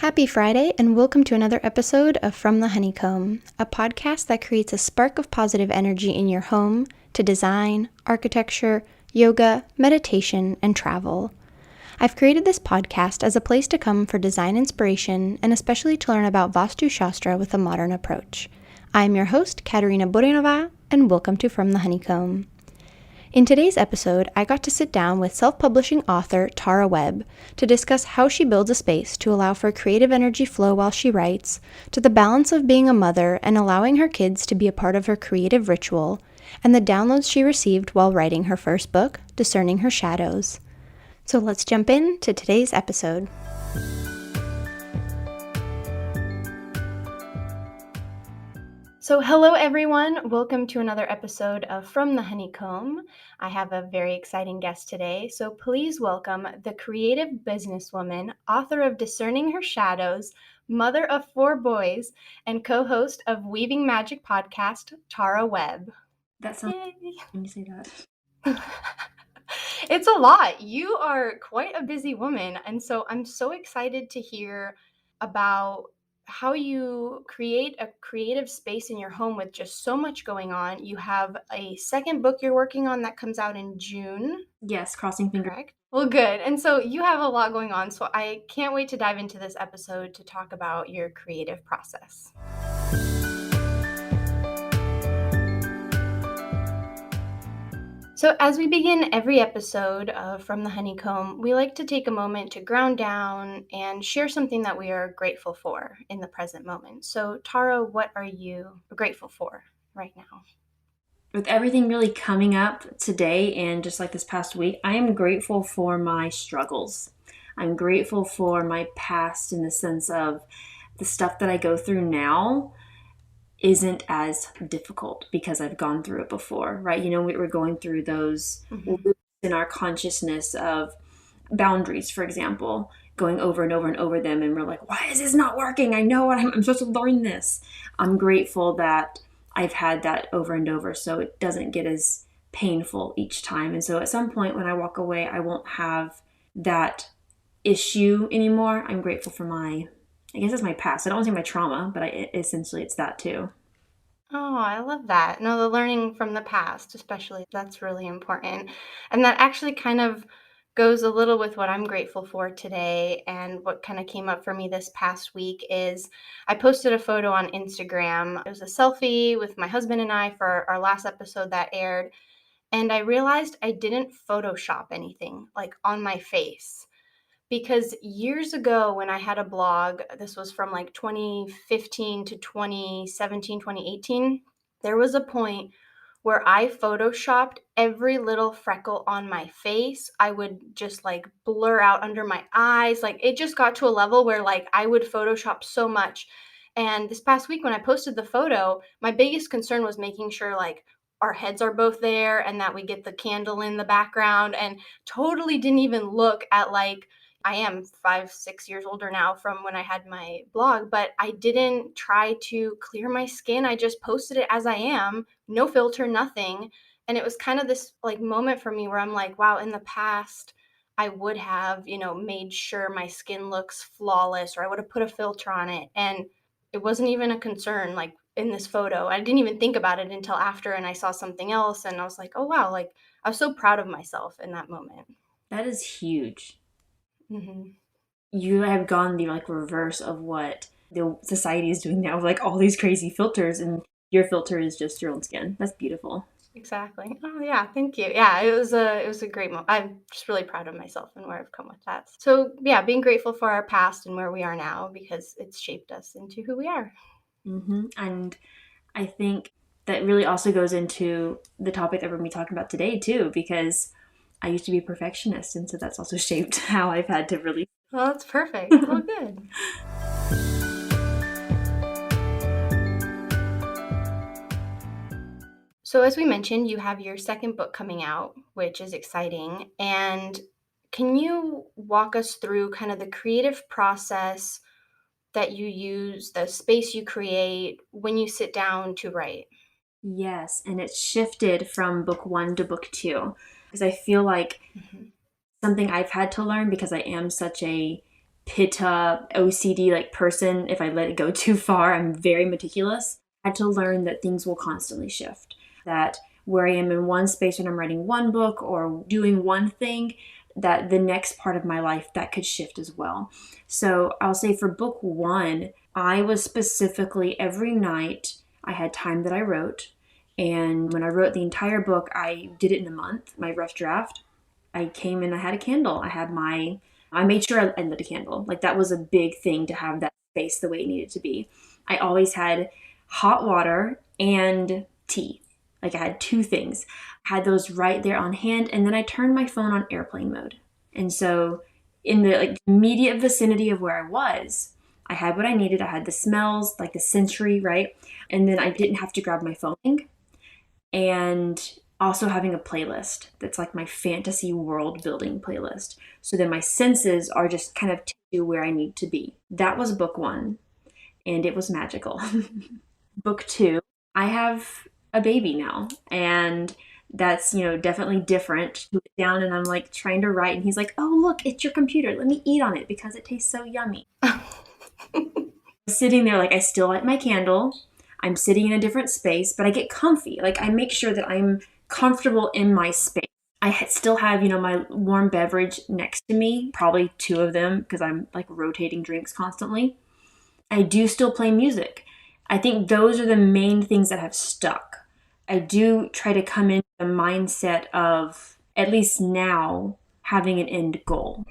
Happy Friday, and welcome to another episode of From the Honeycomb, a podcast that creates a spark of positive energy in your home to design, architecture, yoga, meditation, and travel. I've created this podcast as a place to come for design inspiration and especially to learn about Vastu Shastra with a modern approach. I'm your host, Katerina and welcome to From the Honeycomb. In today's episode, I got to sit down with self-publishing author Tara Webb to discuss how she builds a space to allow for creative energy flow while she writes, to the balance of being a mother and allowing her kids to be a part of her creative ritual, and the downloads she received while writing her first book, Discerning Her Shadows. So let's jump in to today's episode. So hello everyone, welcome to another episode of From the Honeycomb. I have a very exciting guest today, so please welcome the creative businesswoman, author of Discerning Her Shadows, mother of 4 boys, and co-host of Weaving Magic podcast, Tara Webb. That sounds when you say that. It's a lot. You are quite a busy woman, and so I'm so excited to hear about how you create a creative space in your home with just so much going on. You have a second book you're working on that comes out in June. Yes, crossing fingers. Correct. Well, good. And so you have a lot going on, so I can't wait to dive into this episode to talk about your creative process. So as we begin every episode of From the Honeycomb, we like to take a moment to ground down and share something that we are grateful for in the present moment. So Tara, what are you grateful for right now? With everything really coming up today and just like this past week, I am grateful for my struggles. I'm grateful for my past in the sense of the stuff that I go through now isn't as difficult because I've gone through it before, right? You know, we were going through those loops in our consciousness of boundaries, for example, going over and over and over them. And we're like, why is this not working? I know I'm supposed to learn this. I'm grateful that I've had that over and over so it doesn't get as painful each time. And so at some point when I walk away, I won't have that issue anymore. I'm grateful for I guess it's my past. I don't want to say my trauma, but essentially it's that too. Oh, I love that. No, the learning from the past, especially, that's really important. And that actually kind of goes a little with what I'm grateful for today. And what kind of came up for me this past week is I posted a photo on Instagram. It was a selfie with my husband and I for our last episode that aired. And I realized I didn't Photoshop anything like on my face. Because years ago when I had a blog, this was from like 2015 to 2017, 2018, there was a point where I Photoshopped every little freckle on my face. I would just like blur out under my eyes. Like it just got to a level where like I would Photoshop so much. And this past week when I posted the photo, my biggest concern was making sure like our heads are both there and that we get the candle in the background, and totally didn't even look at like I am 5-6 years older now from when I had my blog, but I didn't try to clear my skin. I just posted it as I am, no filter, nothing. And it was kind of this like moment for me where I'm like, wow, in the past, I would have, made sure my skin looks flawless, or I would have put a filter on it. And it wasn't even a concern like in this photo. I didn't even think about it until after, and I saw something else and I was like, oh, wow, like I was so proud of myself in that moment. That is huge. Mm-hmm. You have gone the like reverse of what the society is doing now, like all these crazy filters, and your filter is just your own skin. That's beautiful. Exactly. Oh yeah, thank you. Yeah, it was a great moment. I'm just really proud of myself and where I've come with that. So yeah, being grateful for our past and where we are now because it's shaped us into who we are. Mm-hmm. And I think that really also goes into the topic that we're going to be talking about today too, because I used to be a perfectionist, and so that's also shaped how I've had to really. Well, that's perfect. Well, good. So as we mentioned, you have your second book coming out, which is exciting. And can you walk us through kind of the creative process that you use, the space you create when you sit down to write? Yes, and it's shifted from book 1 to book 2 because I feel like something I've had to learn, because I am such a pitta OCD like person. If I let it go too far, I'm very meticulous. I had to learn that things will constantly shift. That where I am in one space when I'm writing one book or doing one thing, that the next part of my life that could shift as well. So I'll say for book one, I was specifically every night I had time that I wrote. And when I wrote the entire book, I did it in a month, my rough draft. I came in, I had a candle. I made sure I lit a candle. Like that was a big thing to have that space the way it needed to be. I always had hot water and tea. Like I had two things. I had those right there on hand, and then I turned my phone on airplane mode. And so in the like immediate vicinity of where I was, I had what I needed. I had the smells, like the sensory, right? And then I didn't have to grab my phone. And also having a playlist that's like my fantasy world building playlist. So then my senses are just kind of to where I need to be. That was book one, and it was magical. Book two, I have a baby now, and that's definitely different. Down and I'm like trying to write, and he's like, "Oh look, it's your computer. Let me eat on it because it tastes so yummy." Sitting there, like I still light my candle. I'm sitting in a different space, but I get comfy. Like I make sure that I'm comfortable in my space. I still have, my warm beverage next to me, probably two of them because I'm like rotating drinks constantly. I do still play music. I think those are the main things that have stuck. I do try to come in the mindset of, at least now, having an end goal.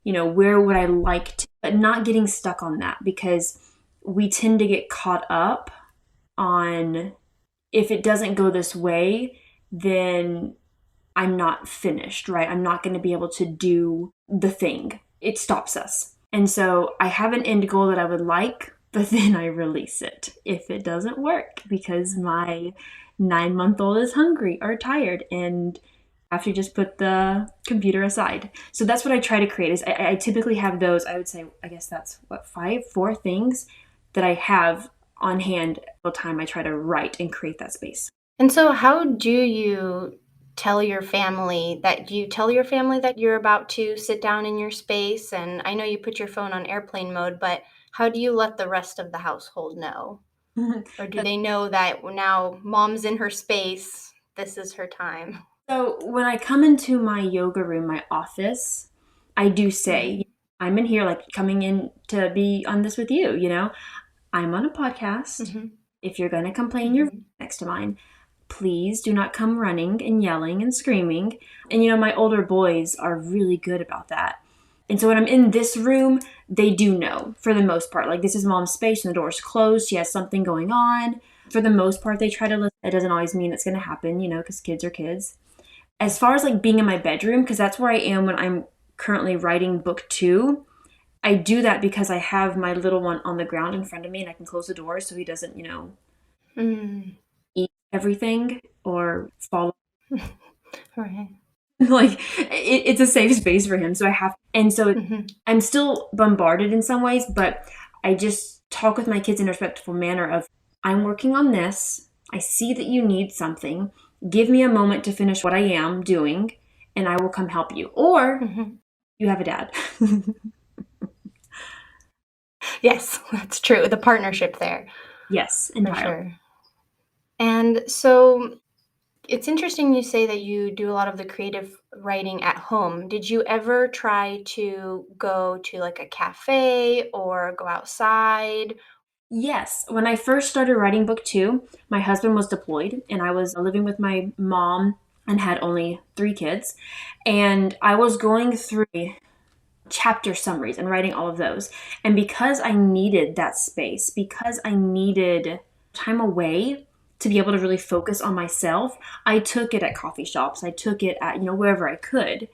Where would I like to, but not getting stuck on that, because we tend to get caught up on, if it doesn't go this way, then I'm not finished, right? I'm not going to be able to do the thing. It stops us. And so I have an end goal that I would like, but then I release it if it doesn't work because my 9-month-old is hungry or tired and I have to just put the computer aside. So that's what I try to create is I typically have those, I would say, I guess that's what, four things that I have on hand all the time. I try to write and create that space. And so how do you tell your family that you're about to sit down in your space? And I know you put your phone on airplane mode, but how do you let the rest of the household know? Or do they know that now mom's in her space, this is her time? So when I come into my yoga room, my office, I do say, Mhm. I'm in here, like coming in to be on this with you. I'm on a podcast. Mhm. If you're going to complain, you're Mhm. next to mine. Please do not come running and yelling and screaming. And my older boys are really good about that. And so when I'm in this room, they do know for the most part. Like, this is mom's space and the door's closed. She has something going on. For the most part, they try to listen. It doesn't always mean it's going to happen, because kids are kids. As far as like being in my bedroom, because that's where I am when I'm currently writing book two, I do that because I have my little one on the ground in front of me and I can close the door so he doesn't, Mm. eat everything or fall. Right. Like it's a safe space for him. So I have, and so Mhm. I'm still bombarded in some ways, but I just talk with my kids in a respectful manner of, I'm working on this. I see that you need something. Give me a moment to finish what I am doing and I will come help you. Or Mhm. you have a dad. Yes, that's true. The partnership there, Yes, for entirely. sure. And so it's interesting you say that you do a lot of the creative writing at home. Did you ever try to go to like a cafe or go outside? Yes. When I first started writing book two, my husband was deployed and I was living with my mom and had only 3 kids. And I was going through chapter summaries and writing all of those. And because I needed that space, because I needed time away to be able to really focus on myself, I took it at coffee shops. I took it at, wherever I could.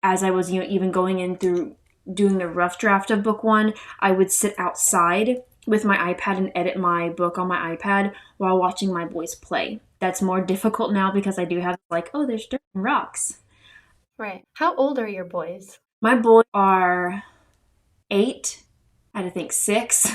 As I was, even going in through doing the rough draft of book one, I would sit outside with my iPad and edit my book on my iPad while watching my boys play. That's more difficult now because I do have like, oh, there's dirt and rocks. Right. How old are your boys? My boys are 8, I think 6,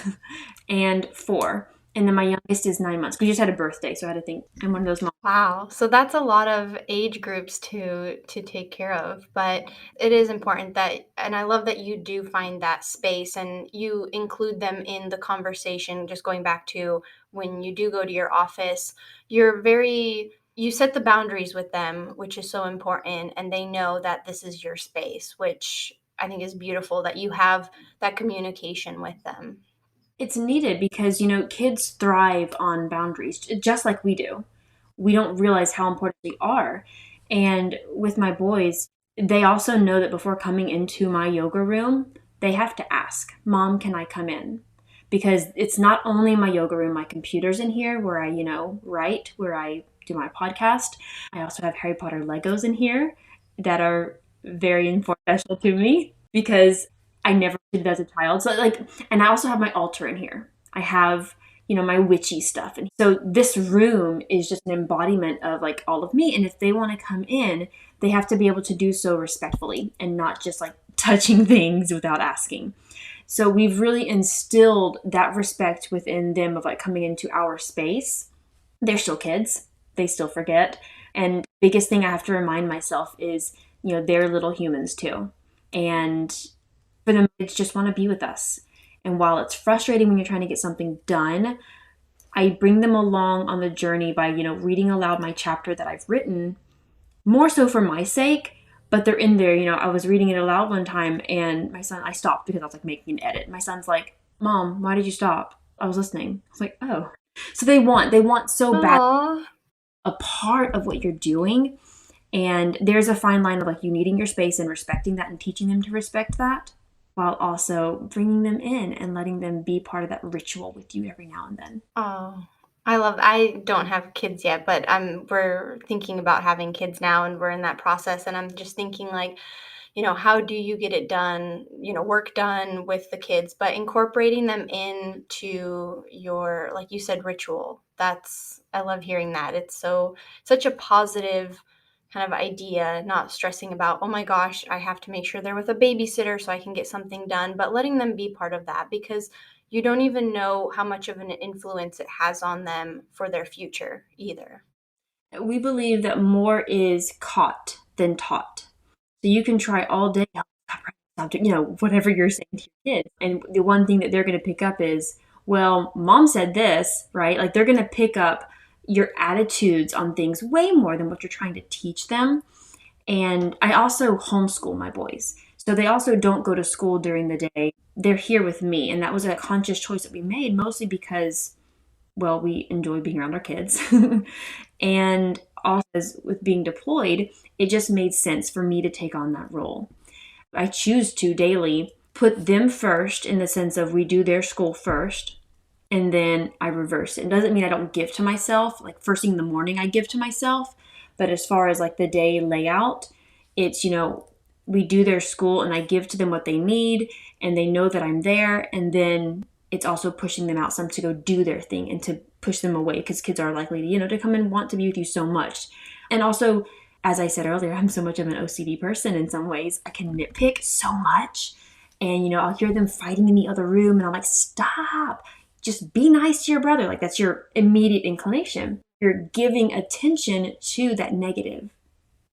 and 4. And then my youngest is 9 months. We just had a birthday, so I had to think. I'm one of those moms. Wow. So that's a lot of age groups to take care of, but it is important that, and I love that you do find that space and you include them in the conversation. Just going back to when you do go to your office, you set the boundaries with them, which is so important, and they know that this is your space, which I think is beautiful that you have that communication with them. It's needed because, kids thrive on boundaries, just like we do. We don't realize how important they are. And with my boys, they also know that before coming into my yoga room, they have to ask, Mom, can I come in? Because it's not only my yoga room, my computer's in here where I, write, where I do my podcast. I also have Harry Potter Legos in here that are very important special to me because I never did that as a child. So and I also have my altar in here. I have, my witchy stuff. And so this room is just an embodiment of like all of me. And if they want to come in, they have to be able to do so respectfully and not just like touching things without asking. So we've really instilled that respect within them of like coming into our space. They're still kids. They still forget. And biggest thing I have to remind myself is, they're little humans too. And for them, they just want to be with us. And while it's frustrating when you're trying to get something done, I bring them along on the journey by, reading aloud my chapter that I've written, more so for my sake, but they're in there. I was reading it aloud one time and I stopped because I was like making an edit. My son's like, Mom, why did you stop? I was listening. I was like, oh. So they want so bad Oh, a part of what you're doing. And there's a fine line of like you needing your space and respecting that and teaching them to respect that while also bringing them in and letting them be part of that ritual with you every now and then. oh, I don't have kids yet, but we're thinking about having kids now and we're in that process and I'm just thinking like, how do you get it done, work done with the kids, but incorporating them into your, like you said, ritual. I love hearing that. It's such a positive kind of idea, not stressing about, oh my gosh, I have to make sure they're with a babysitter so I can get something done, but letting them be part of that because you don't even know how much of an influence it has on them for their future either. We believe that more is caught than taught. So you can try all day, "Oh, stop doing," whatever you're saying to your kids. And the one thing that they're going to pick up is, well, mom said this, right? Like they're going to pick up your attitudes on things way more than what you're trying to teach them. And I also homeschool my boys. So they also don't go to school during the day. They're here with me. And that was a conscious choice that we made, mostly because, well, we enjoy being around our kids. And also, as with being deployed, it just made sense for me to take on that role. I choose to daily put them first in the sense of we do their school first and then I reverse it. It doesn't mean I don't give to myself. Like first thing in the morning, I give to myself. But as far as like the day layout, it's, we do their school and I give to them what they need and they know that I'm there. And then it's also pushing them out some to go do their thing and to push them away because kids are likely to, to come and want to be with you so much. And also, as I said earlier, I'm so much of an OCD person in some ways. I can nitpick so much. And, I'll hear them fighting in the other room and I'm like, stop, just be nice to your brother. Like that's your immediate inclination. You're giving attention to that negative,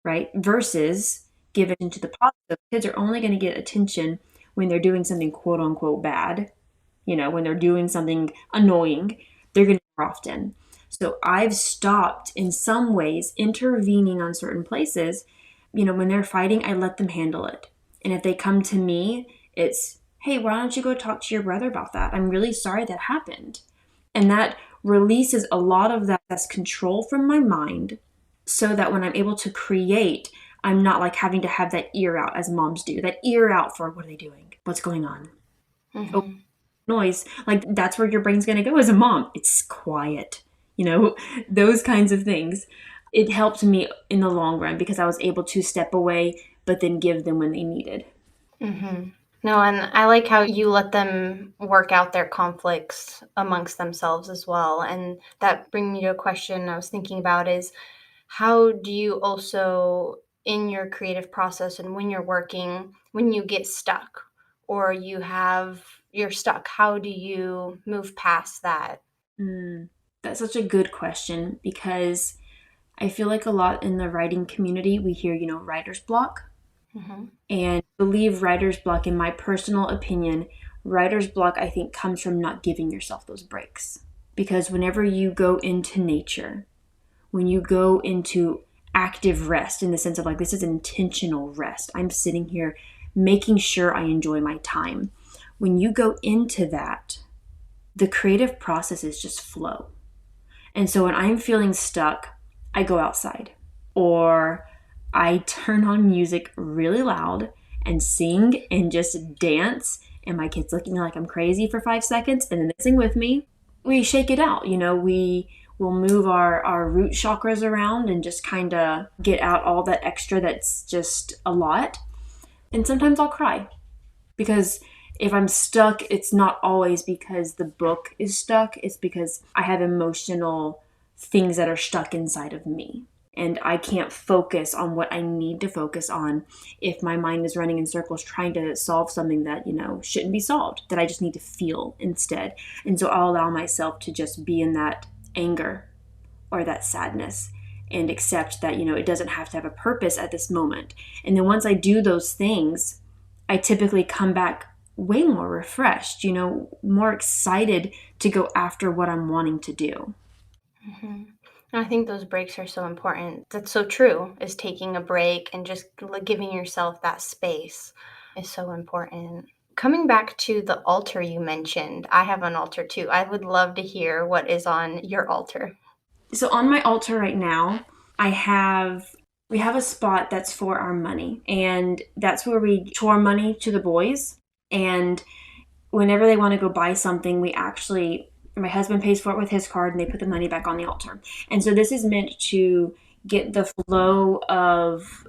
right? Versus give attention to the positive. Kids are only going to get attention when they're doing something quote unquote bad. When they're doing something annoying, they're going to more often. So I've stopped in some ways intervening on certain places. When they're fighting, I let them handle it. And if they come to me, it's, hey, why don't you go talk to your brother about that? I'm really sorry that happened. And that releases a lot of that that's control from my mind so that when I'm able to create, I'm not like having to have that ear out as moms do, that ear out for what are they doing? What's going on? Oh, Hmm. noise. Like that's where your brain's going to go as a mom. It's quiet, those kinds of things. It helped me in the long run because I was able to step away, but then give them when they needed. Hmm. No, and I like how you let them work out their conflicts amongst themselves as well. And that brings me to a question I was thinking about is how do you also, in your creative process and when you're working, when you get stuck or you're stuck, how do you move past that? Mm, that's such a good question because I feel like a lot in the writing community, we hear, writer's block. Hmm. And I believe writer's block, in my personal opinion, writer's block, I think, comes from not giving yourself those breaks. Because whenever you go into nature, when you go into active rest, in the sense of like, this is intentional rest, I'm sitting here making sure I enjoy my time. When you go into that, the creative processes just flow. And so when I'm feeling stuck, I go outside or I turn on music really loud and sing and just dance. And my kids look at me like I'm crazy for 5 seconds and then they sing with me. We shake it out. We will move our root chakras around and just kind of get out all that extra that's just a lot. And sometimes I'll cry because if I'm stuck, it's not always because the book is stuck, it's because I have emotional things that are stuck inside of me. And I can't focus on what I need to focus on if my mind is running in circles trying to solve something that, shouldn't be solved, that I just need to feel instead. And so I'll allow myself to just be in that anger or that sadness and accept that, it doesn't have to have a purpose at this moment. And then once I do those things, I typically come back way more refreshed, more excited to go after what I'm wanting to do. Hmm. I think those breaks are so important. That's so true, is taking a break and just giving yourself that space is so important. Coming back to the altar you mentioned, I have an altar too. I would love to hear what is on your altar. So on my altar right now, I have we have a spot that's for our money, and that's where we show our money to the boys. And whenever they want to go buy something, we actually, my husband pays for it with his card and they put the money back on the altar. And so this is meant to get the flow of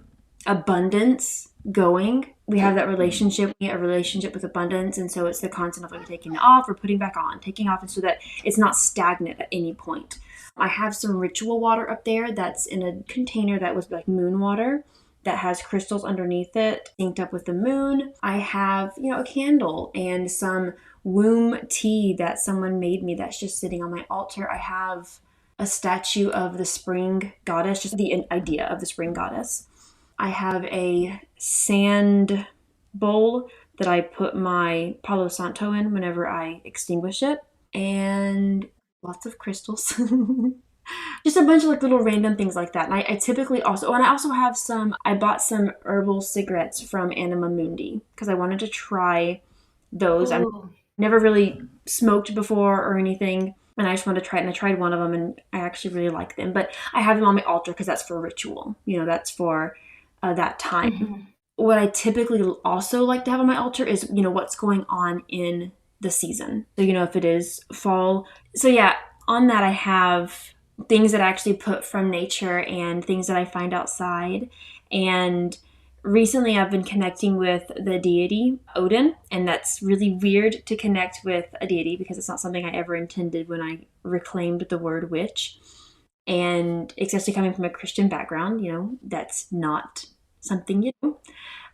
abundance going. We have that relationship, a relationship with abundance. And so it's the constant of like taking it off or putting back on, taking off, and so that it's not stagnant at any point. I have some ritual water up there that's in a container that was like moon water that has crystals underneath it, synced up with the moon. I have, a candle and some womb tea that someone made me that's just sitting on my altar. I have a statue of the spring goddess, just the idea of the spring goddess. I have a sand bowl that I put my Palo Santo in whenever I extinguish it, and lots of crystals. Just a bunch of like little random things like that. And I typically also, and I also have I bought some herbal cigarettes from Anima Mundi because I wanted to try those. I've Oh. never really smoked before or anything. And I just wanted to try it. And I tried one of them and I actually really like them. But I have them on my altar because that's for ritual. That's for that time. Hmm. What I typically also like to have on my altar is, what's going on in the season. So, if it is fall. So, yeah, on that, I have things that I actually put from nature and things that I find outside. And recently, I've been connecting with the deity Odin. And that's really weird to connect with a deity because it's not something I ever intended when I reclaimed the word witch. And especially coming from a Christian background, that's not something you do.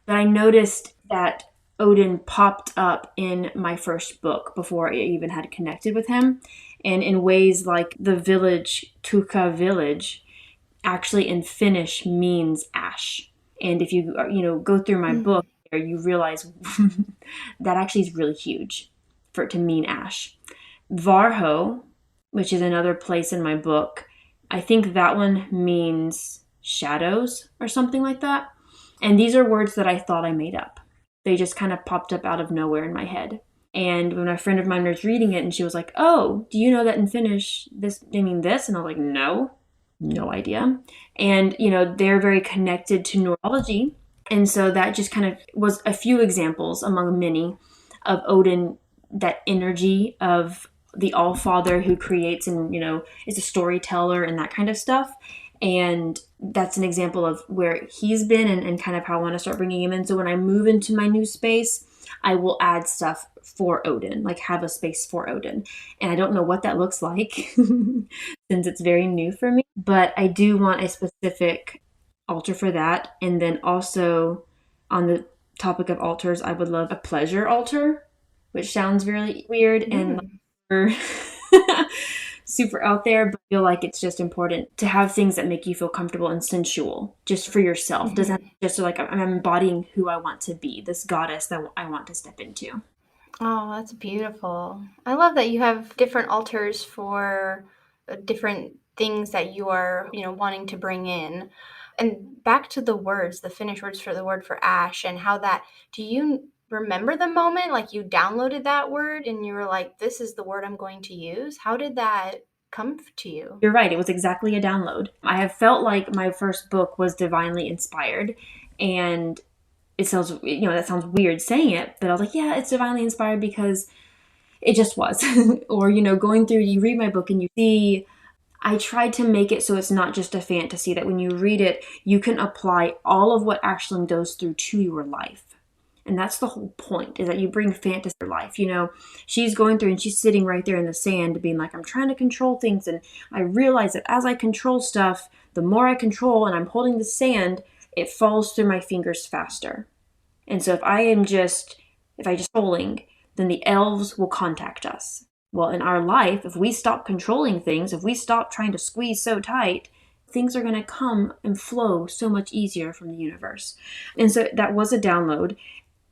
But I noticed that Odin popped up in my first book before I even had connected with him. And in ways like the village, Tuka village, actually in Finnish means ash. And if you, go through my book, Mm. you realize that actually is really huge for it to mean ash. Varho, which is another place in my book, I think that one means shadows or something like that. And these are words that I thought I made up. They just kind of popped up out of nowhere in my head. And when a friend of mine was reading it and she was like, "Oh, do you know that in Finnish they mean this?" And I was like, "No, no idea." And, they're very connected to neurology. And so that just kind of was a few examples among many of Odin, that energy of the All Father who creates and, is a storyteller and that kind of stuff. And that's an example of where he's been and kind of how I want to start bringing him in. So when I move into my new space, I will add stuff for Odin, like have a space for Odin. And I don't know what that looks like since it's very new for me, but I do want a specific altar for that. And then also on the topic of altars, I would love a pleasure altar, which sounds really weird and Mm. like, super out there, but I feel like it's just important to have things that make you feel comfortable and sensual just for yourself. Doesn't have Mhm. just so like I'm embodying who I want to be, this goddess that I want to step into. Oh, that's beautiful. I love that you have different altars for different things that you are, wanting to bring in. And back to the words, the Finnish words for the word for ash, and how that, do you remember the moment like you downloaded that word and you were like, this is the word I'm going to use? How did that come to you? You're right, it was exactly a download. I have felt like my first book was divinely inspired, and it sounds, that sounds weird saying it, but I was like, yeah, it's divinely inspired because it just was. Or, going through, you read my book and you see, I tried to make it so it's not just a fantasy, that when you read it, you can apply all of what Ashlyn goes through to your life. And that's the whole point, is that you bring fantasy to your life. She's going through and she's sitting right there in the sand being like, I'm trying to control things. And I realize that as I control stuff, the more I control and I'm holding the sand, it falls through my fingers faster. And so if I just controlling, then the elves will contact us. Well, in our life, if we stop controlling things, if we stop trying to squeeze so tight, things are going to come and flow so much easier from the universe. And so that was a download.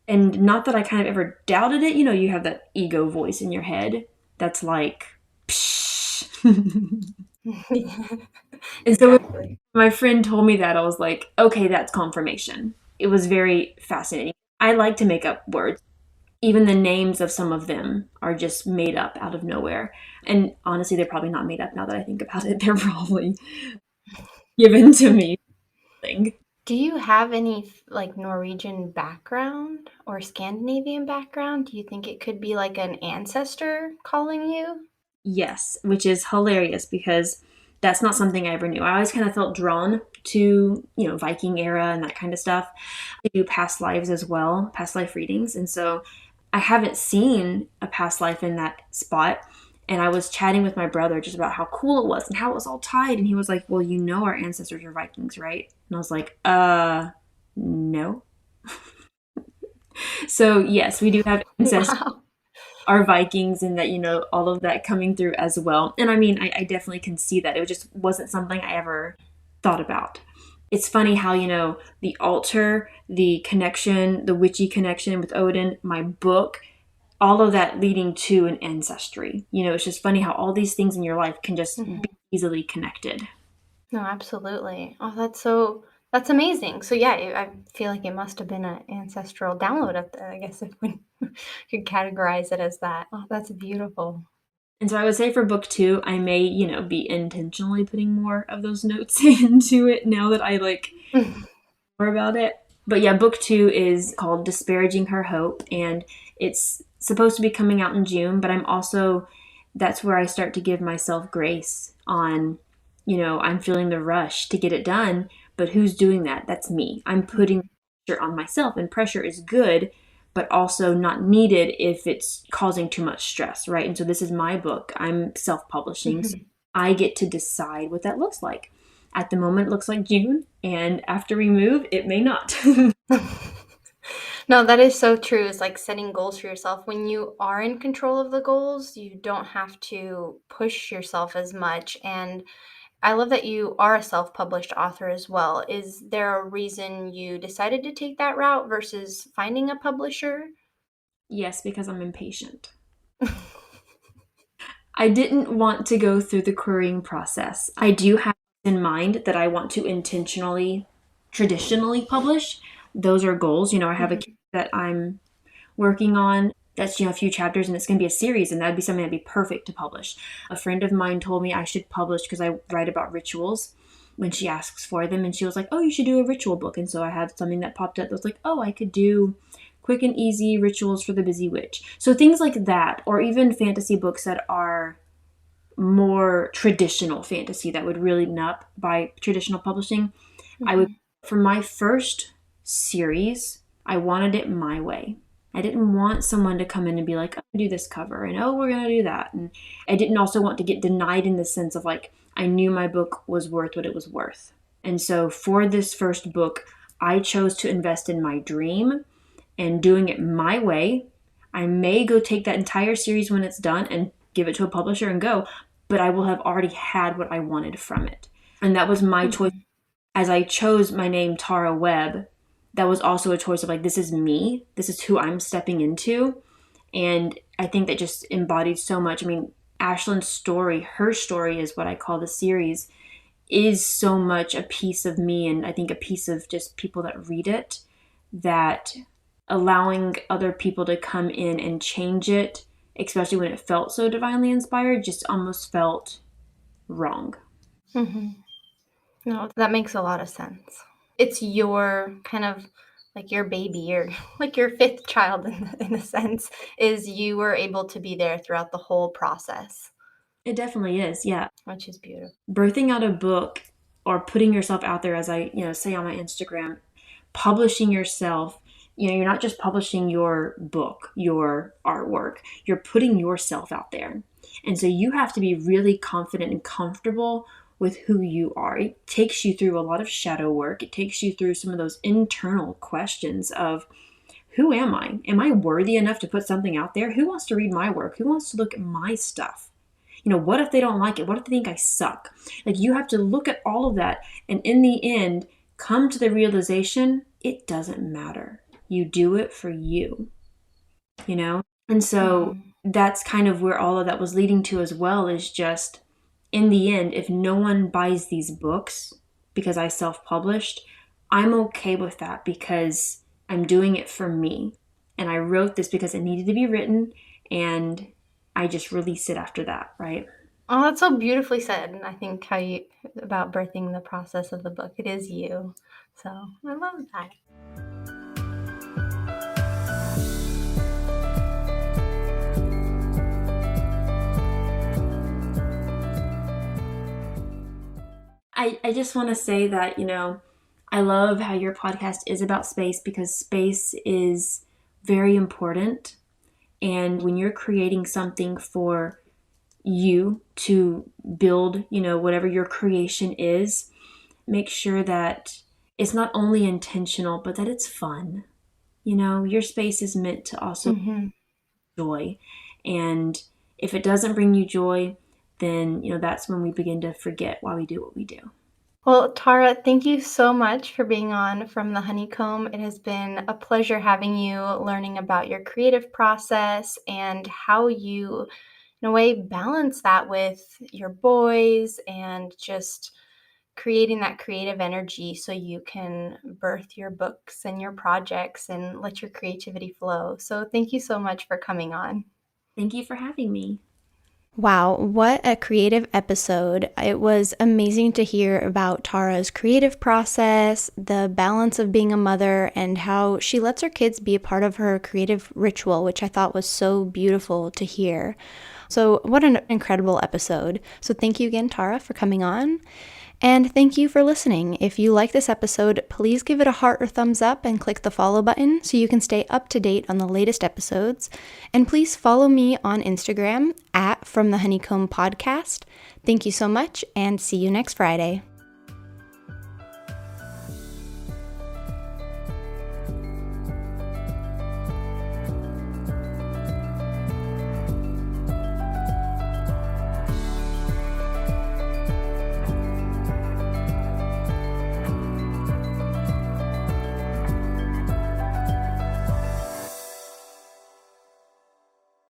And not that I kind of ever doubted it. You have that ego voice in your head that's like, psh. And so when Exactly. my friend told me that, I was like, okay, that's confirmation. It was very fascinating. I like to make up words. Even the names of some of them are just made up out of nowhere. And honestly, they're probably not made up now that I think about it. They're probably given to me. Do you have any like Norwegian background or Scandinavian background? Do you think it could be like an ancestor calling you? Yes, which is hilarious because that's not something I ever knew. I always kind of felt drawn to, Viking era and that kind of stuff. I do past lives as well, past life readings. And so I haven't seen a past life in that spot. And I was chatting with my brother just about how cool it was and how it was all tied. And he was like, well, our ancestors are Vikings, right? And I was like, no. So yes, we do have ancestors Wow. are Vikings, and that, all of that coming through as well. And I mean, I definitely can see that. It just wasn't something I ever thought about. It's funny how, the altar, the connection, the witchy connection with Odin, my book, all of that leading to an ancestry. It's just funny how all these things in your life can just be Mhm. easily connected. No, absolutely. Oh, that's amazing. So yeah, I feel like it must have been an ancestral download up there, I guess if we could categorize it as that. Oh, that's beautiful. And so I would say for book two, I may, be intentionally putting more of those notes into it now that I like more about it. But yeah, book two is called Disparaging Her Hope, and it's supposed to be coming out in June, but that's where I start to give myself grace on, I'm feeling the rush to get it done, but who's doing that? That's me. I'm putting pressure on myself, and pressure is good, but also not needed if it's causing too much stress, right? And so this is my book. I'm self publishing, so I get to decide what that looks like. At the moment, it looks like June, and after we move, it may not. No, that is so true. It's like setting goals for yourself. When you are in control of the goals, you don't have to push yourself as much. And I love that you are a self-published author as well. Is there a reason you decided to take that route versus finding a publisher? Yes, because I'm impatient. I didn't want to go through the querying process. I do have in mind that I want to intentionally, traditionally publish. Those are goals. I have a case Mhm, that I'm working on that's, a few chapters, and it's going to be a series, and that'd be something that'd be perfect to publish. A friend of mine told me I should publish because I write about rituals when she asks for them, and she was like, oh, you should do a ritual book. And so I had something that popped up that was like, oh, I could do quick and easy rituals for the busy witch. So things like that, or even fantasy books that are more traditional fantasy that would really be up by traditional publishing. I would, mhm, for my first series, I wanted it my way. I didn't want someone to come in and be like, oh, do this cover, and oh, we're going to do that. And I didn't also want to get denied in the sense of like, I knew my book was worth what it was worth. And so for this first book, I chose to invest in my dream and doing it my way. I may go take that entire series when it's done and give it to a publisher and go, but I will have already had what I wanted from it. And that was my choice. Mhm. As I chose my name, Tara Webb, that was also a choice of like, this is me. This is who I'm stepping into. And I think that just embodied so much. I mean, Ashlyn's story, her story is what I call the series, is so much a piece of me, and I think a piece of just people that read it, that allowing other people to come in and change it, especially when it felt so divinely inspired, just almost felt wrong. Mhm. No, that makes a lot of sense. It's your kind of like your baby, your like your fifth child in a sense, is you were able to be there throughout the whole process, It definitely is, yeah. which is beautiful. Birthing out a book or putting yourself out there, as I, say on my Instagram, publishing yourself, you're not just publishing your book, your artwork, you're putting yourself out there. And so you have to be really confident and comfortable with who you are. It takes you through a lot of shadow work. It takes you through some of those internal questions of, who am I? Am I worthy enough to put something out there? Who wants to read my work? Who wants to look at my stuff? What if they don't like it? What if they think I suck? Like, you have to look at all of that, and in the end, come to the realization it doesn't matter. You do it for you. And so Mhm. that's kind of where all of that was leading to as well, is just in the end, if no one buys these books because I self-published, I'm okay with that because I'm doing it for me. And I wrote this because it needed to be written, and I just released it after that, right? Oh, that's so beautifully said, and I think how you about birthing the process of the book, it is you. So, I love that. I just want to say that, I love how your podcast is about space, because space is very important. And when you're creating something for you to build, whatever your creation is, make sure that it's not only intentional, but that it's fun. Your space is meant to also Mhm. joy. And if it doesn't bring you joy, then, that's when we begin to forget why we do what we do. Well, Tara, thank you so much for being on From the Honeycomb. It has been a pleasure having you, learning about your creative process and how you, in a way, balance that with your boys and just creating that creative energy so you can birth your books and your projects and let your creativity flow. So, thank you so much for coming on. Thank you for having me. Wow, what a creative episode. It was amazing to hear about Tara's creative process, the balance of being a mother, and how she lets her kids be a part of her creative ritual, which I thought was so beautiful to hear. So, what an incredible episode. So, thank you again, Tara, for coming on. And thank you for listening. If you like this episode, please give it a heart or thumbs up and click the follow button so you can stay up to date on the latest episodes. And please follow me on Instagram at From the Honeycomb Podcast. Thank you so much, and see you next Friday.